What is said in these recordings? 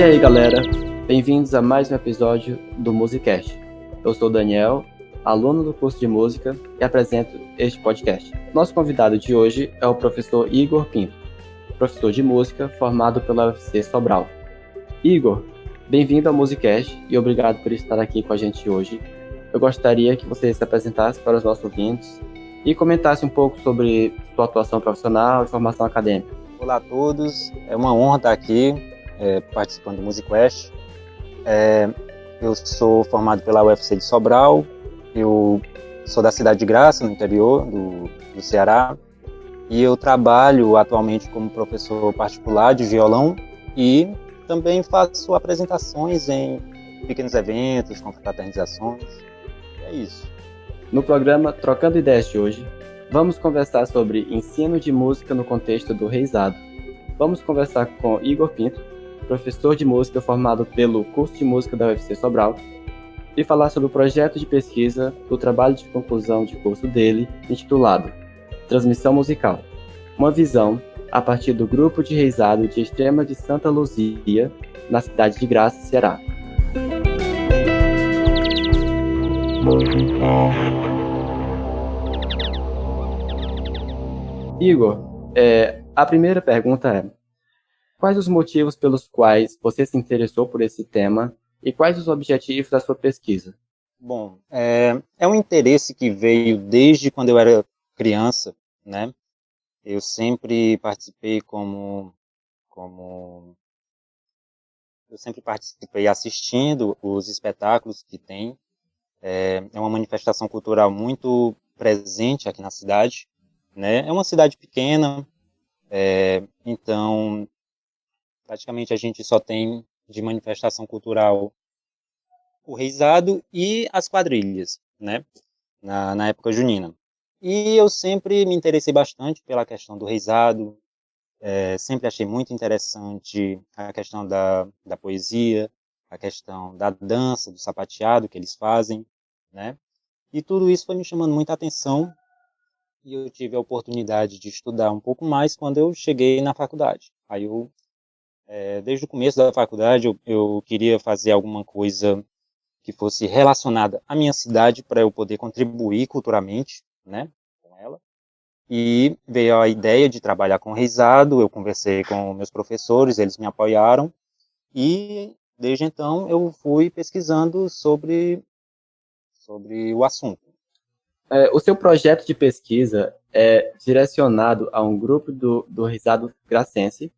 E aí, galera, bem-vindos a mais um episódio do Musicast. Eu sou o Daniel, aluno do curso de música, e apresento este podcast. Nosso convidado de hoje é o professor Igor Pinto, professor de música formado pela UFC Sobral. Igor, bem-vindo ao Musicast e obrigado por estar aqui com a gente hoje. Eu gostaria que você se apresentasse para os nossos ouvintes e comentasse um pouco sobre sua atuação profissional e formação acadêmica. Olá a todos, é uma honra estar aqui participando do MusicQuest. Eu sou formado pela UFC de Sobral, eu sou da cidade de Graça, no interior do Ceará, e eu trabalho atualmente como professor particular de violão e também faço apresentações em pequenos eventos, confraternizações. É isso. No programa Trocando Ideias de hoje, vamos conversar sobre ensino de música no contexto do reizado. Vamos conversar com Igor Pinto, professor de música formado pelo curso de música da UFC Sobral, e falar sobre o projeto de pesquisa do trabalho de conclusão de curso dele, intitulado Transmissão Musical, uma visão a partir do grupo de reizado de Extrema de Santa Luzia, na cidade de Graça, Ceará. Igor, a primeira pergunta é: quais os motivos pelos quais você se interessou por esse tema e quais os objetivos da sua pesquisa? Bom, é um interesse que veio desde quando eu era criança, né? Eu sempre participei eu sempre participei assistindo os espetáculos que tem. É uma manifestação cultural muito presente aqui na cidade, né? É uma cidade pequena, então praticamente a gente só tem de manifestação cultural o reizado e as quadrilhas, né? Na época junina. E eu sempre me interessei bastante pela questão do reizado, sempre achei muito interessante a questão da poesia, a questão da dança, do sapateado que eles fazem, né? E tudo isso foi me chamando muita atenção e eu tive a oportunidade de estudar um pouco mais quando eu cheguei na faculdade. Aí desde o começo da faculdade, eu queria fazer alguma coisa que fosse relacionada à minha cidade para eu poder contribuir culturalmente, né, com ela. E veio a ideia de trabalhar com reizado, eu conversei com meus professores, eles me apoiaram, e desde então eu fui pesquisando sobre o assunto. O seu projeto de pesquisa é direcionado a um grupo do reizado gracense,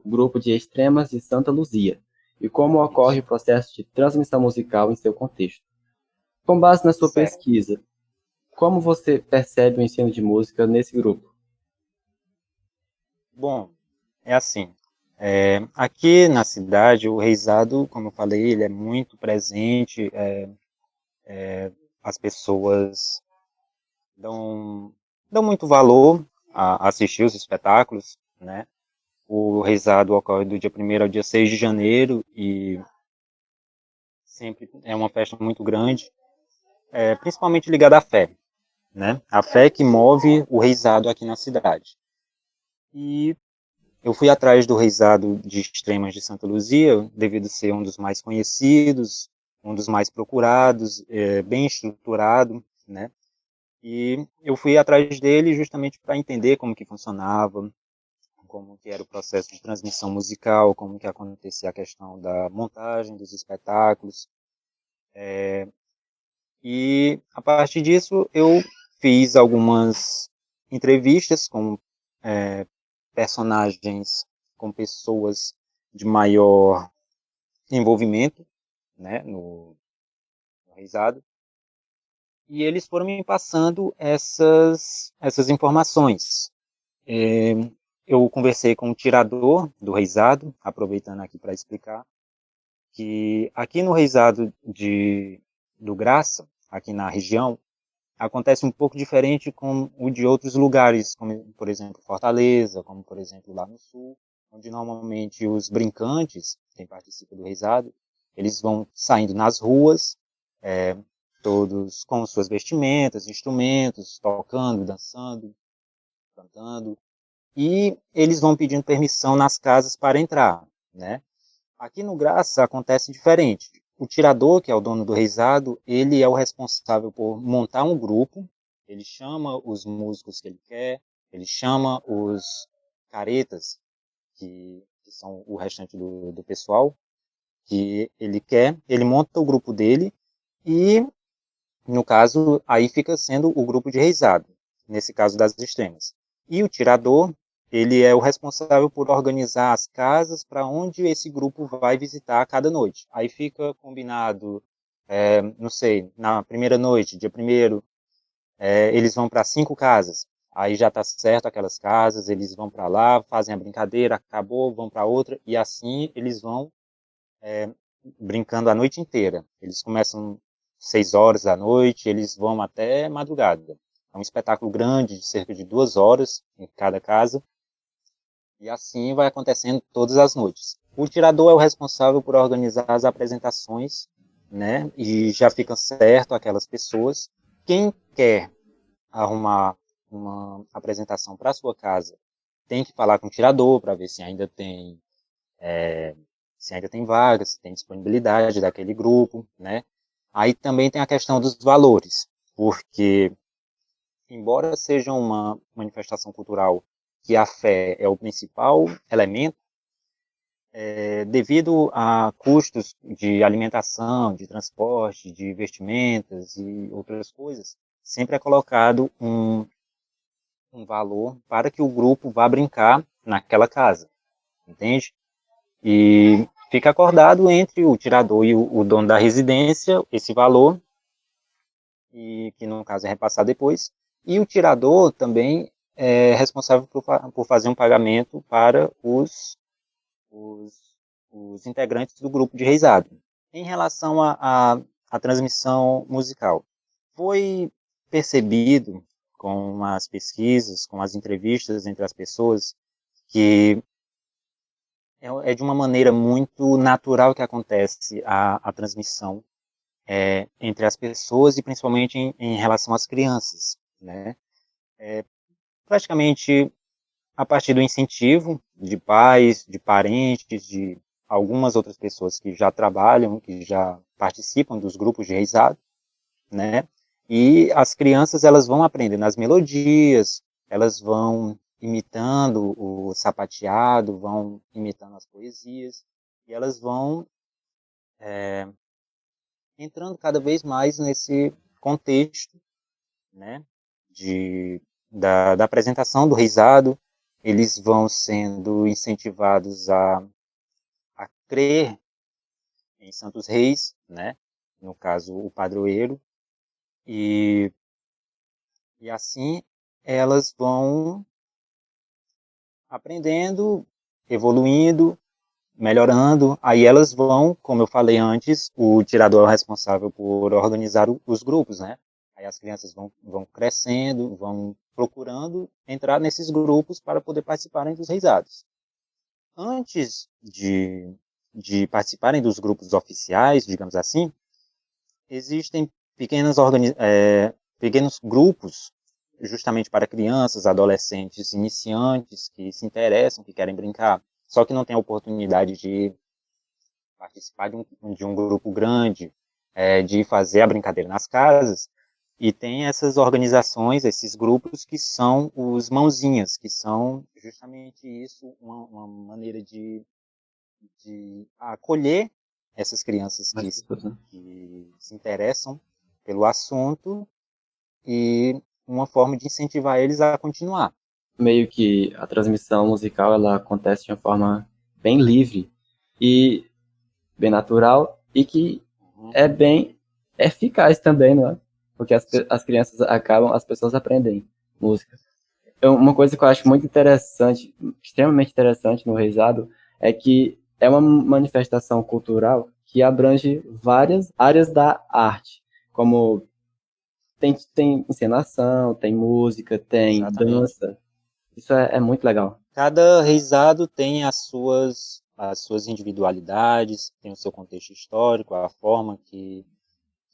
o grupo de Extremas de Santa Luzia, e como ocorre o processo de transmissão musical em seu contexto. Com base na sua pesquisa, como você percebe o ensino de música nesse grupo? Bom, é assim, aqui na cidade o reizado, como eu falei, ele é muito presente, as pessoas dão muito valor a assistir os espetáculos, né? O reizado ocorre do dia 1º ao dia 6 de janeiro e sempre é uma festa muito grande, principalmente ligada à fé, né? A fé que move o reizado aqui na cidade. E eu fui atrás do reizado de Extremas de Santa Luzia, devido a ser um dos mais conhecidos, um dos mais procurados, bem estruturado, né? E eu fui atrás dele justamente para entender como que funcionava, como que era o processo de transmissão musical, como que acontecia a questão da montagem dos espetáculos. E a partir disso eu fiz algumas entrevistas com personagens, com pessoas de maior envolvimento, né, no reizado. E eles foram me passando essas informações. Eu conversei com o tirador do reizado, aproveitando aqui para explicar, que aqui no reizado do Graça, aqui na região, acontece um pouco diferente com o de outros lugares, como, por exemplo, Fortaleza, como, por exemplo, lá no Sul, onde normalmente os brincantes, quem participa do reizado, eles vão saindo nas ruas, todos com suas vestimentas, instrumentos, tocando, dançando, cantando, e eles vão pedindo permissão nas casas para entrar, né? Aqui no Graça acontece diferente. O tirador, que é o dono do reizado, ele é o responsável por montar um grupo, ele chama os músicos que ele quer, ele chama os caretas, que são o restante do pessoal, que ele quer, ele monta o grupo dele e, no caso, aí fica sendo o grupo de reizado, nesse caso das extremas. E o tirador, ele é o responsável por organizar as casas para onde esse grupo vai visitar cada noite. Aí fica combinado, não sei, na primeira noite, dia primeiro, eles vão para 5 casas. Aí já está certo aquelas casas, eles vão para lá, fazem a brincadeira, acabou, vão para outra, e assim eles vão brincando a noite inteira. Eles começam 6 horas da noite, eles vão até madrugada. É um espetáculo grande, de cerca de 2 horas em cada casa, e assim vai acontecendo todas as noites. O tirador é o responsável por organizar as apresentações, né? E já fica certo aquelas pessoas. Quem quer arrumar uma apresentação para sua casa tem que falar com o tirador para ver se ainda tem vaga, se tem disponibilidade daquele grupo, né? Aí também tem a questão dos valores, porque embora seja uma manifestação cultural que a fé é o principal elemento, devido a custos de alimentação, de transporte, de vestimentas e outras coisas, sempre é colocado um valor para que o grupo vá brincar naquela casa, entende? E fica acordado entre o tirador e o dono da residência esse valor, e que no caso é repassado depois, e o tirador também é responsável por fazer um pagamento para os integrantes do grupo de reizado. Em relação à transmissão musical, foi percebido com as pesquisas, com as entrevistas entre as pessoas, que é de uma maneira muito natural que acontece a transmissão entre as pessoas e principalmente em relação às crianças, né? Praticamente a partir do incentivo de pais, de parentes, de algumas outras pessoas que já trabalham, que já participam dos grupos de reizado, né? E as crianças, elas vão aprendendo as melodias, elas vão imitando o sapateado, vão imitando as poesias, e elas vão entrando cada vez mais nesse contexto, né, da apresentação do reizado. Eles vão sendo incentivados a crer em Santos Reis, né, no caso o padroeiro, e assim elas vão aprendendo, evoluindo, melhorando, aí elas vão, como eu falei antes, o tirador é o responsável por organizar os grupos, né? Aí as crianças vão crescendo, vão procurando entrar nesses grupos para poder participarem dos reisados. Antes de participarem dos grupos oficiais, digamos assim, existem pequenos grupos justamente para crianças, adolescentes, iniciantes que se interessam, que querem brincar, só que não tem a oportunidade de participar de um grupo grande, de fazer a brincadeira nas casas, e tem essas organizações, esses grupos que são os mãozinhas, que são justamente isso, uma maneira de acolher essas crianças que se interessam pelo assunto e uma forma de incentivar eles a continuar. Meio que a transmissão musical ela acontece de uma forma bem livre e bem natural e que é bem eficaz também, não é? Porque as crianças as pessoas aprendem música. Uma coisa que eu acho muito interessante, extremamente interessante no reizado, é que é uma manifestação cultural que abrange várias áreas da arte, como tem encenação, tem música, tem Exatamente. dança. Isso é muito legal. Cada reizado tem as suas individualidades, tem o seu contexto histórico, a forma que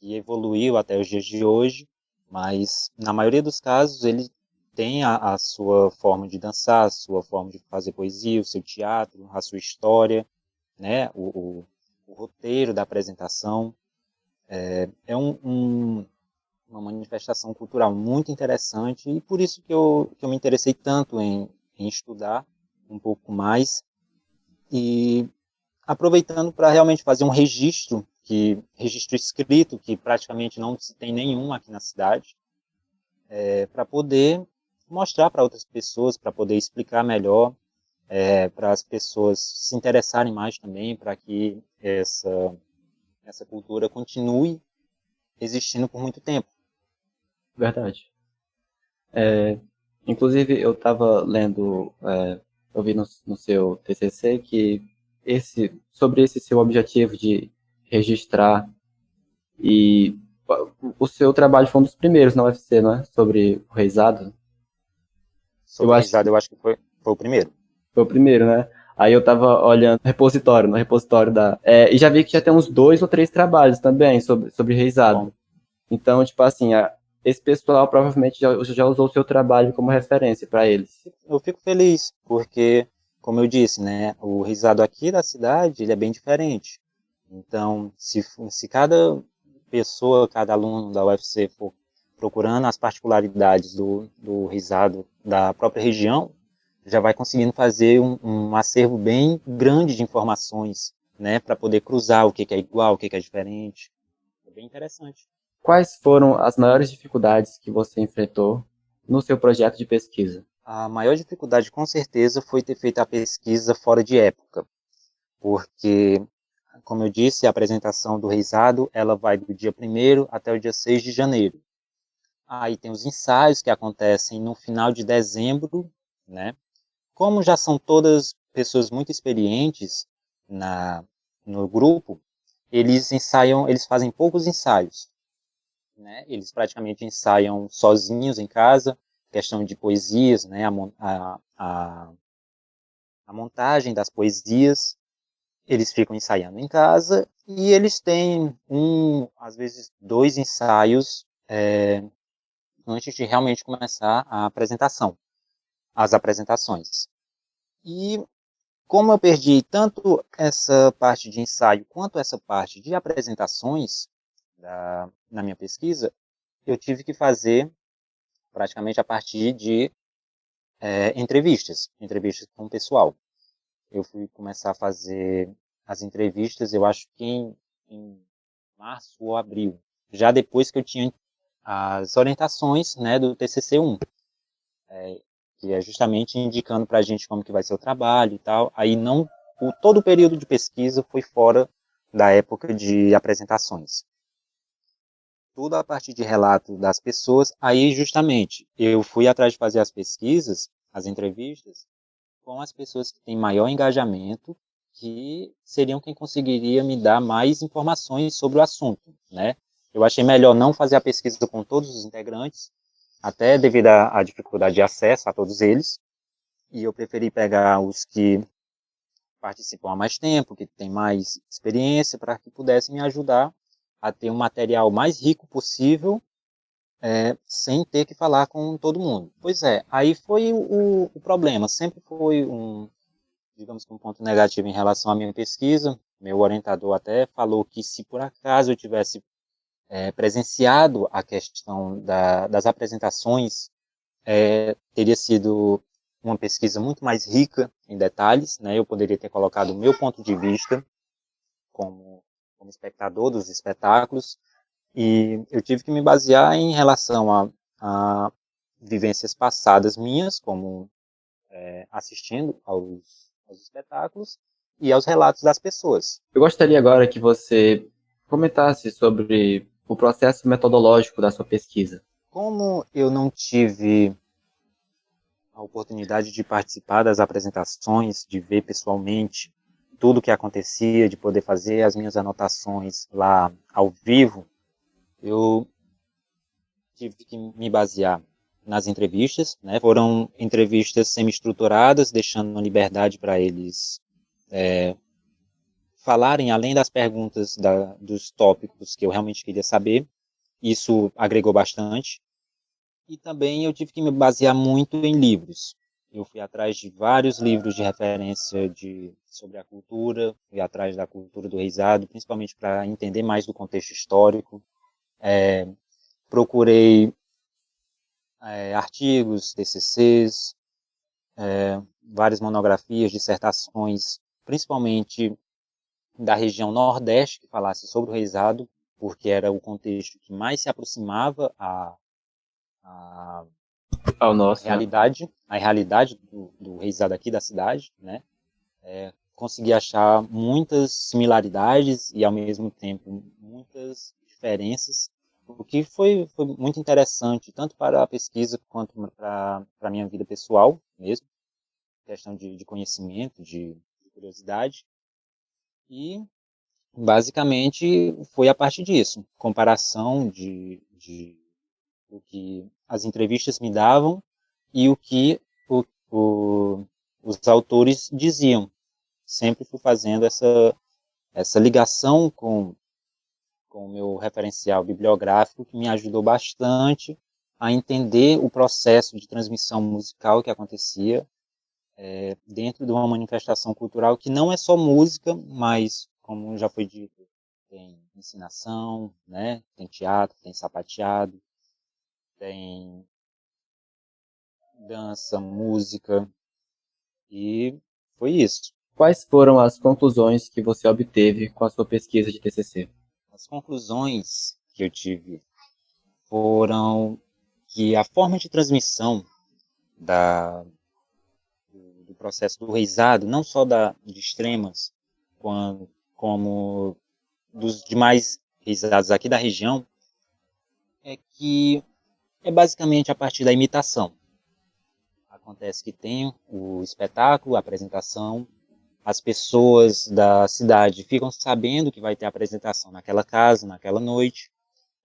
evoluiu até os dias de hoje, mas na maioria dos casos ele tem a sua forma de dançar, a sua forma de fazer poesia, o seu teatro, a sua história, né, o roteiro da apresentação. É uma manifestação cultural muito interessante e por isso que eu me interessei tanto em estudar um pouco mais e aproveitando para realmente fazer um registro escrito, que praticamente não se tem nenhum aqui na cidade, para poder mostrar para outras pessoas, para poder explicar melhor, para as pessoas se interessarem mais também, para que essa cultura continue existindo por muito tempo. Verdade. Inclusive, eu estava lendo, eu vi no seu TCC que sobre esse seu objetivo de registrar, e o seu trabalho foi um dos primeiros na UFC, não é? Sobre o reizado. Sobre risada, eu acho que foi o primeiro. Foi o primeiro, né? Aí eu tava olhando no repositório e já vi que já tem uns 2 ou 3 trabalhos também sobre reizado. Bom. Então, tipo assim, esse pessoal provavelmente já usou o seu trabalho como referência para eles. Eu fico feliz, porque, como eu disse, né, o risado aqui da cidade ele é bem diferente. Então, se cada pessoa, cada aluno da UFC for procurando as particularidades do risado da própria região, já vai conseguindo fazer um acervo bem grande de informações, né, para poder cruzar o que é igual, o que é diferente. É bem interessante. Quais foram as maiores dificuldades que você enfrentou no seu projeto de pesquisa? A maior dificuldade, com certeza, foi ter feito a pesquisa fora de época, porque, como eu disse, a apresentação do reizado, ela vai do dia 1º até o dia 6 de janeiro. Aí tem os ensaios que acontecem no final de dezembro, né? Como já são todas pessoas muito experientes no grupo, eles fazem poucos ensaios, né? Eles praticamente ensaiam sozinhos em casa, questão de poesias, né? A montagem das poesias, eles ficam ensaiando em casa e eles têm às vezes 2 ensaios antes de realmente começar as apresentações. E como eu perdi tanto essa parte de ensaio quanto essa parte de apresentações na minha pesquisa, eu tive que fazer praticamente a partir de entrevistas com o pessoal. Eu fui começar a fazer as entrevistas, eu acho que em março ou abril, já depois que eu tinha as orientações, né, do TCC-1, que é justamente indicando para a gente como que vai ser o trabalho e tal. Aí todo o período de pesquisa foi fora da época de apresentações. Tudo a partir de relato das pessoas. Aí, justamente, eu fui atrás de fazer as pesquisas, as entrevistas, com as pessoas que têm maior engajamento, que seriam quem conseguiria me dar mais informações sobre o assunto, né? Eu achei melhor não fazer a pesquisa com todos os integrantes, até devido à dificuldade de acesso a todos eles, e eu preferi pegar os que participam há mais tempo, que têm mais experiência, para que pudessem me ajudar a ter um material mais rico possível, sem ter que falar com todo mundo. Pois é, aí foi o problema, sempre foi digamos que um ponto negativo em relação à minha pesquisa. Meu orientador até falou que se por acaso eu tivesse presenciado a questão das apresentações, teria sido uma pesquisa muito mais rica em detalhes, né? Eu poderia ter colocado o meu ponto de vista como espectador dos espetáculos, e eu tive que me basear em relação a vivências passadas minhas, como assistindo aos espetáculos e aos relatos das pessoas. Eu gostaria agora que você comentasse sobre o processo metodológico da sua pesquisa. Como eu não tive a oportunidade de participar das apresentações, de ver pessoalmente tudo o que acontecia, de poder fazer as minhas anotações lá ao vivo, eu tive que me basear nas entrevistas, né? Foram entrevistas semi-estruturadas, deixando liberdade para eles falarem além das perguntas dos tópicos que eu realmente queria saber. Isso agregou bastante. E também eu tive que me basear muito em livros. eu fui atrás de vários livros de referência sobre a cultura, fui atrás da cultura do reisado, principalmente para entender mais do contexto histórico. Procurei artigos, TCCs, várias monografias, dissertações, principalmente da região Nordeste, que falasse sobre o reisado, porque era o contexto que mais se aproximava Ao nosso, a realidade do reisado aqui da cidade, né? Consegui achar muitas similaridades e, ao mesmo tempo, muitas diferenças, o que foi muito interessante, tanto para a pesquisa quanto para a minha vida pessoal mesmo, questão de conhecimento, de curiosidade. E, basicamente, foi a partir disso, comparação do que as entrevistas me davam e o que os autores diziam. Sempre fui fazendo essa ligação com o meu referencial bibliográfico, que me ajudou bastante a entender o processo de transmissão musical que acontecia dentro de uma manifestação cultural que não é só música, mas, como já foi dito, tem ensinação, né? Tem teatro, tem sapateado, tem dança, música, e foi isso. Quais foram as conclusões que você obteve com a sua pesquisa de TCC? As conclusões que eu tive foram que a forma de transmissão do processo do reisado, não só de Extremas, como dos demais reisados aqui da região, é que é basicamente a partir da imitação. Acontece que tem o espetáculo, a apresentação, as pessoas da cidade ficam sabendo que vai ter apresentação naquela casa, naquela noite,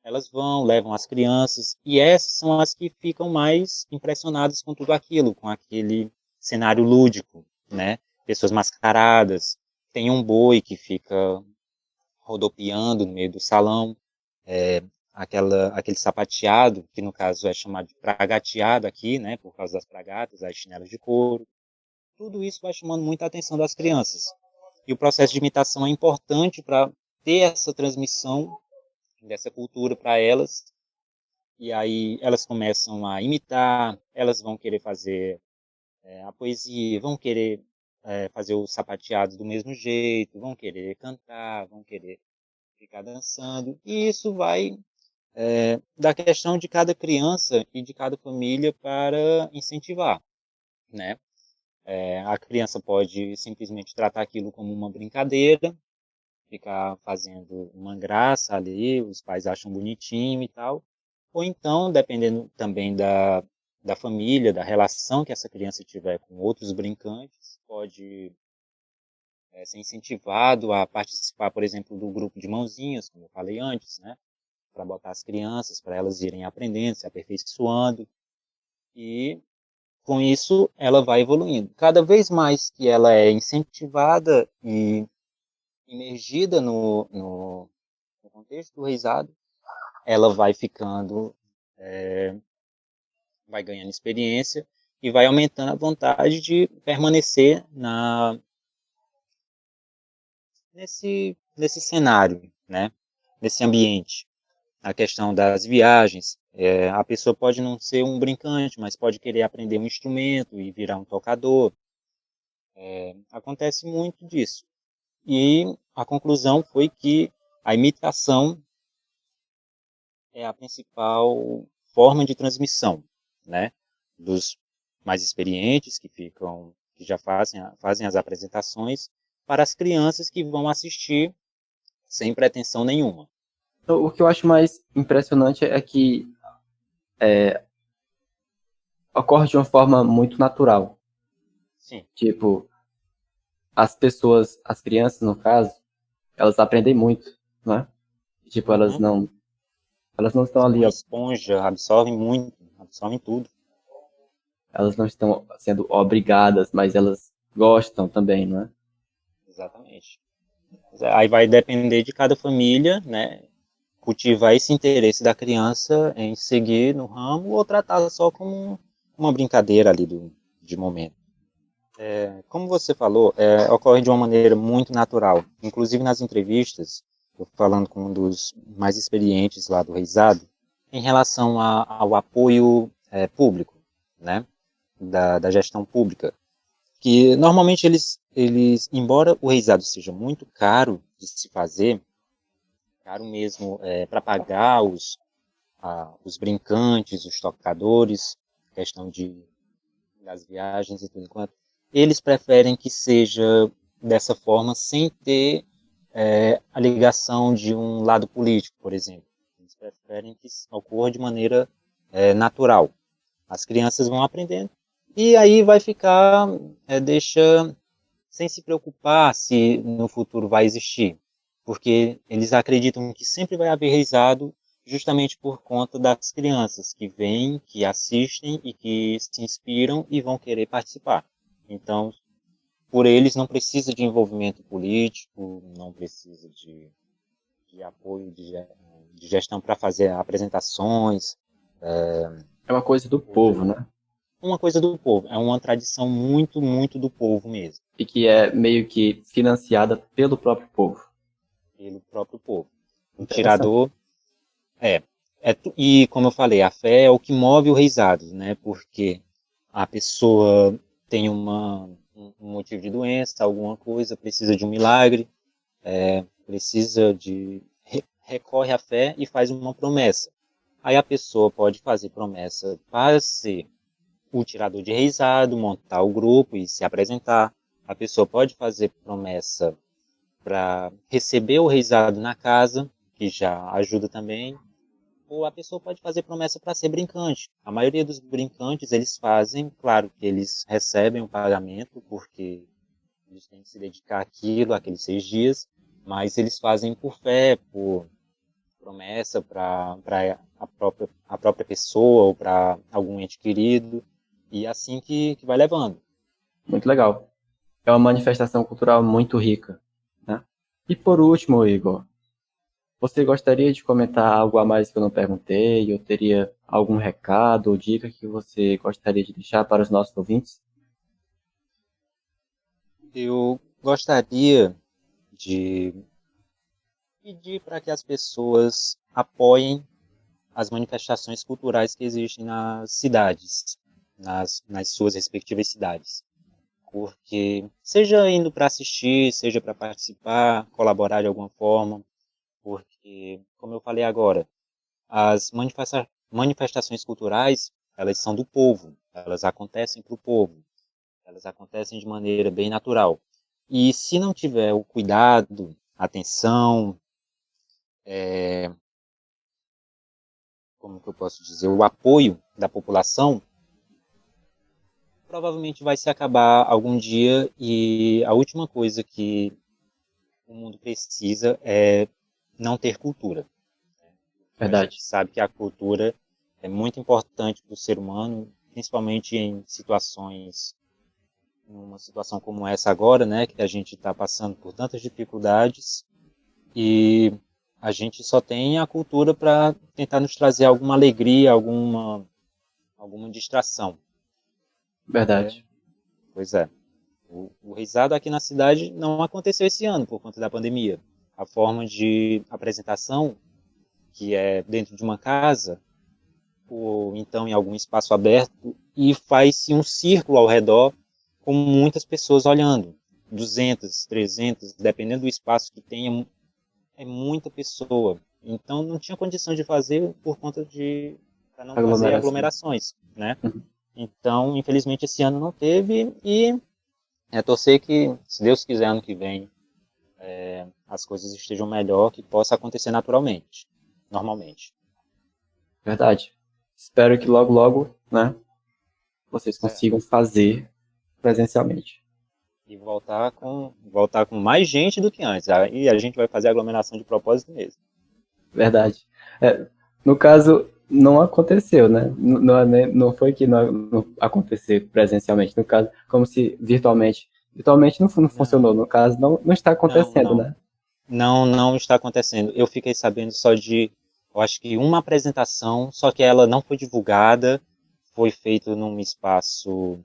elas vão, levam as crianças, e essas são as que ficam mais impressionadas com tudo aquilo, com aquele cenário lúdico, né? Pessoas mascaradas, tem um boi que fica rodopiando no meio do salão, aquele sapateado, que no caso é chamado de pragateado aqui, né? Por causa das pragatas, as chinelas de couro. Tudo isso vai chamando muita atenção das crianças. E o processo de imitação é importante para ter essa transmissão dessa cultura para elas. E aí elas começam a imitar, elas vão querer fazer a poesia, vão querer fazer os sapateados do mesmo jeito, vão querer cantar, vão querer ficar dançando. E isso vai da questão de cada criança e de cada família para incentivar, né? A criança pode simplesmente tratar aquilo como uma brincadeira, ficar fazendo uma graça ali, os pais acham bonitinho e tal. Ou então, dependendo também da família, da relação que essa criança tiver com outros brincantes, pode ser incentivado a participar, por exemplo, do grupo de mãozinhas, como eu falei antes, né? Para botar as crianças, para elas irem aprendendo, se aperfeiçoando. E com isso, ela vai evoluindo. Cada vez mais que ela é incentivada e imergida no contexto do reisado, ela vai ficando, vai ganhando experiência e vai aumentando a vontade de permanecer nesse cenário, né? Nesse ambiente. A questão das viagens, a pessoa pode não ser um brincante, mas pode querer aprender um instrumento e virar um tocador. Acontece muito disso. E a conclusão foi que a imitação é a principal forma de transmissão, né? Dos mais experientes que já fazem as apresentações para as crianças que vão assistir sem pretensão nenhuma. Então, o que eu acho mais impressionante é que ocorre de uma forma muito natural. Sim. Tipo, as pessoas, as crianças, no caso, elas aprendem muito, né? Tipo, elas não estão ali... Uma esponja, absorvem muito, absorvem tudo. Elas não estão sendo obrigadas, mas elas gostam também, não é? Exatamente. Aí vai depender de cada família, né? Cultivar esse interesse da criança em seguir no ramo ou tratá-la só como uma brincadeira ali de momento. Como você falou, ocorre de uma maneira muito natural. Inclusive nas entrevistas, eu falando com um dos mais experientes lá do Reisado, em relação ao apoio público, né, da gestão pública, que normalmente eles, embora o Reisado seja muito caro de se fazer, caro mesmo para pagar os brincantes, os tocadores, questão das viagens e tudo enquanto, eles preferem que seja dessa forma sem ter a ligação de um lado político, por exemplo. Eles preferem que ocorra de maneira natural. As crianças vão aprendendo e aí vai ficar, deixa sem se preocupar se no futuro vai existir, porque eles acreditam que sempre vai haver reisado justamente por conta das crianças que vêm, que assistem e que se inspiram e vão querer participar. Então, por eles não precisa de envolvimento político, não precisa de apoio de gestão para fazer apresentações. É uma coisa do povo, né? Uma coisa do povo, é uma tradição muito, muito do povo mesmo. E que é meio que financiada pelo próprio povo. Pelo próprio povo. O tirador e como eu falei, a fé é o que move o reisado, né? Porque a pessoa tem um motivo de doença, alguma coisa, precisa de um milagre, recorre à fé e faz uma promessa. Aí a pessoa pode fazer promessa para ser o tirador de reisado, montar o grupo e se apresentar. A pessoa pode fazer promessa para receber o reisado na casa, que já ajuda também. Ou a pessoa pode fazer promessa para ser brincante. A maioria dos brincantes, eles fazem, claro que eles recebem um pagamento, porque eles têm que se dedicar àquilo, aqueles 6 dias, mas eles fazem por fé, por promessa para a própria pessoa ou para algum ente querido, e assim que vai levando. Muito legal. É uma manifestação cultural muito rica, né? E por último, Igor, você gostaria de comentar algo a mais que eu não perguntei? Ou teria algum recado ou dica que você gostaria de deixar para os nossos ouvintes? Eu gostaria de pedir para que as pessoas apoiem as manifestações culturais que existem nas cidades, nas suas respectivas cidades. Porque, seja indo para assistir, seja para participar, colaborar de alguma forma, porque, como eu falei agora, as manifestações culturais, elas são do povo, elas acontecem para o povo, elas acontecem de maneira bem natural. E se não tiver o cuidado, atenção, como que eu posso dizer, o apoio da população, provavelmente vai se acabar algum dia e a última coisa que o mundo precisa é não ter cultura. Verdade. A gente sabe que a cultura é muito importante para o ser humano, principalmente em numa situação como essa agora, né, que a gente está passando por tantas dificuldades e a gente só tem a cultura para tentar nos trazer alguma alegria, alguma distração. Verdade. Pois é. O reisado aqui na cidade não aconteceu esse ano por conta da pandemia. A forma de apresentação, que é dentro de uma casa, ou então em algum espaço aberto, e faz-se um círculo ao redor com muitas pessoas olhando. 200, 300, dependendo do espaço que tenha, é muita pessoa. Então não tinha condição de fazer por conta para não fazer aglomerações, né? Uhum. Então, infelizmente, esse ano não teve e torcer que, se Deus quiser, ano que vem, as coisas estejam melhor, que possa acontecer naturalmente, normalmente. Verdade. Espero que logo, logo, né, vocês consigam fazer presencialmente. E voltar com mais gente do que antes. Aí a gente vai fazer aglomeração de propósito mesmo. Verdade. No caso, não aconteceu, né? Não foi que não aconteceu presencialmente. No caso, como se virtualmente. Virtualmente não funcionou. No caso, não está acontecendo, né? Não está acontecendo. Eu fiquei sabendo só eu acho que uma apresentação, só que ela não foi divulgada, foi feito num espaço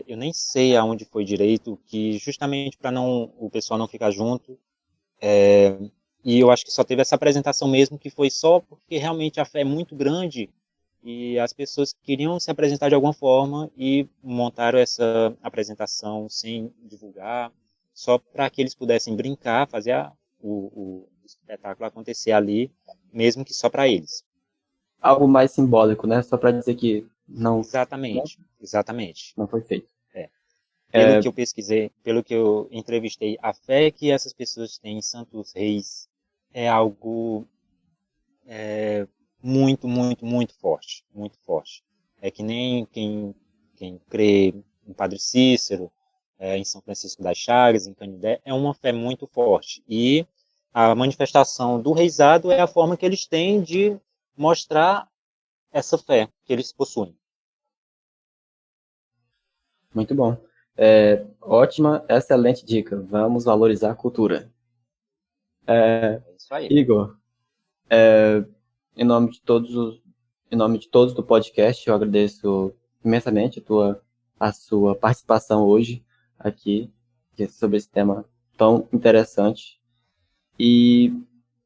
eu nem sei aonde foi direito, que justamente para o pessoal não ficar junto, e eu acho que só teve essa apresentação mesmo, que foi só porque realmente a fé é muito grande e as pessoas queriam se apresentar de alguma forma e montaram essa apresentação sem divulgar, só para que eles pudessem brincar, fazer o espetáculo acontecer ali, mesmo que só para eles. Algo mais simbólico, né? Só para dizer que não. Exatamente. Não foi feito. Pelo que eu pesquisei, pelo que eu entrevistei, a fé que essas pessoas têm em Santos Reis é algo muito, muito, muito forte. Muito forte. É que nem quem crê em Padre Cícero, em São Francisco das Chagas, em Canindé, é uma fé muito forte. E a manifestação do reizado é a forma que eles têm de mostrar essa fé que eles possuem. Muito bom. Ótima, excelente dica. Vamos valorizar a cultura. Isso aí. Igor, em nome de todos do podcast, eu agradeço imensamente a sua participação hoje aqui sobre esse tema tão interessante. E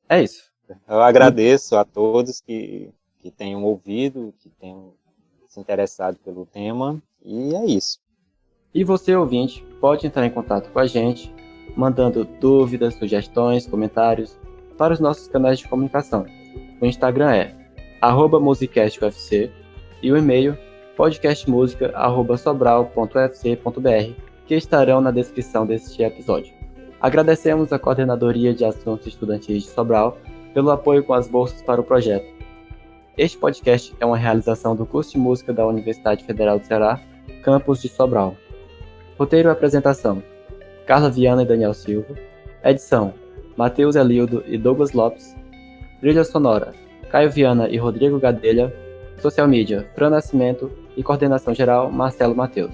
é isso. Eu agradeço a todos que tenham ouvido, que tenham se interessado pelo tema, e é isso. E você, ouvinte, pode entrar em contato com a gente, mandando dúvidas, sugestões, comentários para os nossos canais de comunicação. O Instagram é @musicastufc e o e-mail podcastmusica@sobral.ufc.br, que estarão na descrição deste episódio. Agradecemos a Coordenadoria de Assuntos Estudantis de Sobral pelo apoio com as bolsas para o projeto. Este podcast é uma realização do curso de música da Universidade Federal do Ceará, campus de Sobral. Roteiro e apresentação: Carla Viana e Daniel Silva. Edição: Matheus Elildo e Douglas Lopes. Trilha sonora: Caio Viana e Rodrigo Gadelha. Social media: Fran Nascimento. E coordenação geral: Marcelo Matheus.